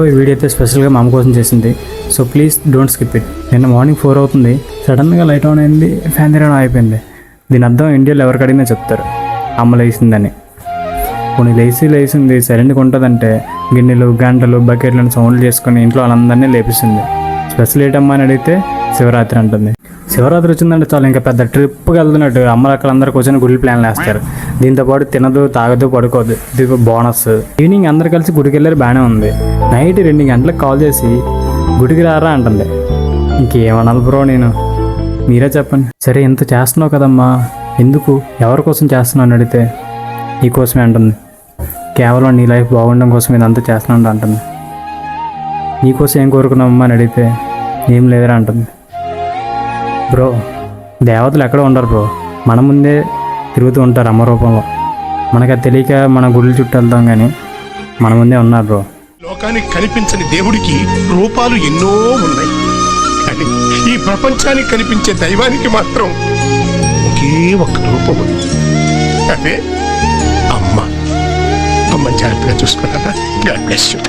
ఈ వీడియో అయితే స్పెషల్గా మా అమ్మ కోసం చేసింది. So please don't skip it. నిన్న మార్నింగ్ 4 అవుతుంది, సడన్గా లైట్ ఆన్ అయింది, ఫ్యాన్ తిరగడం అయిపోయింది. దీని అర్థం ఇండియాలో ఎవరికి అడిగినా చెప్తారు అమ్మ లేచిందని. కొన్ని లేచింది సైలెంట్గా ఉంటుందంటే గిన్నెలు గంటలు బకెట్లను సౌండ్లు చేసుకుని ఇంట్లో వాళ్ళందరినీ లేపిస్తుంది. స్పెషల్ ఏంటమ్మా అని అడిగితే శివరాత్రి అంటుంది. శివరాత్రి వచ్చిందంటే చాలు ఇంకా పెద్ద ట్రిప్కి వెళ్తున్నట్టు అమ్మలు అక్కడ అందరు కూర్చొని గుడి ప్లాన్లు వేస్తారు. దీంతోపాటు తినదు తాగదు పడుకోదు, ఇది బోనస్. ఈవినింగ్ అందరు కలిసి గుడికి వెళ్ళారు, బాగానే ఉంది. నైట్ 2 గంటలకు కాల్ చేసి గుడికి రారా అంటుంది. ఇంకేమనాలి బ్రో నేను, మీరే చెప్పండి. సరే ఇంత చేస్తున్నావు కదమ్మా, ఎందుకు ఎవరి కోసం చేస్తున్నావు అని అడిగితే నీకోసమే అంటుంది. కేవలం నీ లైఫ్ బాగుండడం కోసం ఇదంతా చేస్తున్నాను అంటుంది. నీకోసం ఏం కోరుకున్నావమ్మా అని అడిగితే ఏం లేదురా అంటుంది. బ్రో దేవతలు ఎక్కడ ఉండరు బ్రో, మన ముందే తిరుగుతూ ఉంటారు అమ్మ రూపంలో. మనకు అది తెలియక మన గుళ్ళు చుట్టూ వెళ్తాం, కానీ మన ముందే ఉన్నారు బ్రో. లోకానికి కనిపించని దేవుడికి రూపాలు ఎన్నో ఉన్నాయి, కానీ ఈ ప్రపంచానికి కనిపించే దైవానికి మాత్రం ఒకే ఒక్క రూపం ఉంది, అదే అమ్మ. అమ్మ జాగ్రత్తగా చూసుకున్నారా? God bless you.